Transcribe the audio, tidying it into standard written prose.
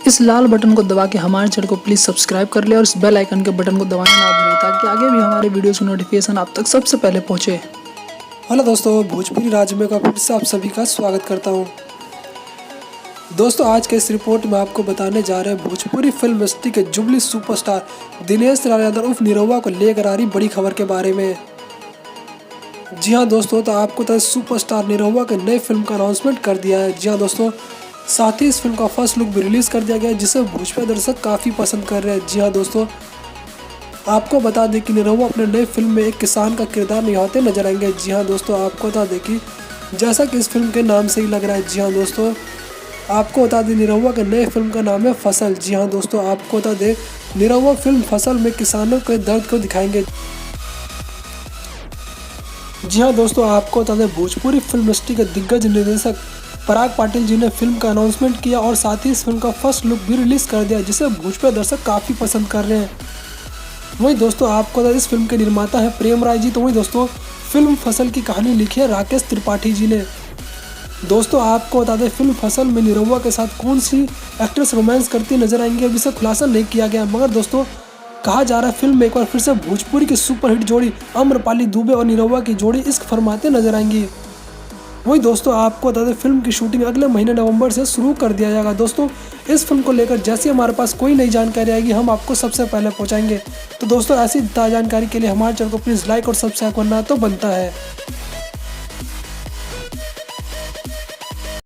इस लाल बटन को दबा के हमारे चैनल को प्लीज़ सब्सक्राइब कर ले और इस बेल आइकन के बटन को दबाना ना भूलें ताकि आगे भी हमारे वीडियोस की नोटिफिकेशन आप तक सबसे पहले पहुंचे। हेलो दोस्तों, भोजपुरी राज्य में का फिर से आप सभी का स्वागत करता हूं। दोस्तों, आज के इस रिपोर्ट में आपको बताने जा रहे हैं भोजपुरी फिल्म इंडस्ट्री के जुबली सुपरस्टार दिनेश लाल यादव उर्फ निरहुआ को लेकर आ रही बड़ी खबर के बारे में। जी हां दोस्तों, तो आपको तो सुपरस्टार निरहुआ के नई फिल्म का अनाउंसमेंट कर दिया है। जी हां दोस्तों, साथ ही इस फिल्म का फर्स्ट लुक भी रिलीज़ कर दिया गया है जिसे भोजपुरी दर्शक काफ़ी पसंद कर रहे हैं। जी हाँ दोस्तों, आपको बता दें कि निरहुआ अपने नई फिल्म में एक किसान का किरदार निभाते नजर आएंगे। जी हाँ दोस्तों, आपको बता दें कि जैसा कि इस फिल्म के नाम से ही लग रहा है। जी हाँ दोस्तों, आपको बता दें निरहुआ के नए फिल्म का नाम है फसल। जी हाँ दोस्तों, आपको बता दें निरहुआ फिल्म फसल में किसानों के दर्द को दिखाएंगे। जी हाँ दोस्तों, आपको बता दें भोजपुरी फिल्म इंडस्ट्री के दिग्गज निर्देशक पराग पाटिल जी ने फिल्म का अनाउंसमेंट किया और साथ ही इस फिल्म का फर्स्ट लुक भी रिलीज़ कर दिया जिसे भोजपुरी दर्शक काफ़ी पसंद कर रहे हैं। वहीं दोस्तों, आपको बता दें इस फिल्म के निर्माता है प्रेम राय जी। तो वहीं दोस्तों, फिल्म फसल की कहानी लिखी है राकेश त्रिपाठी जी ने। दोस्तों, आपको बता दें फिल्म फसल में निरहुआ के साथ कौन सी एक्ट्रेस रोमांस करती नजर आएंगी अभी से खुलासा नहीं किया गया, मगर दोस्तों कहा जा रहा है फिल्म में एक बार फिर से भोजपुरी की सुपरहिट जोड़ी आम्रपाली दुबे और निरहुआ की जोड़ी इश्क फरमाते नजर आएंगी। वहीं दोस्तों, आपको बता दें फिल्म की शूटिंग अगले महीने नवंबर से शुरू कर दिया जाएगा। दोस्तों, इस फिल्म को लेकर जैसे हमारे पास कोई नई जानकारी आएगी हम आपको सबसे पहले पहुंचाएंगे। तो दोस्तों, ऐसी जानकारी के लिए हमारे चैनल को प्लीज़ लाइक और सब्सक्राइब करना तो बनता है।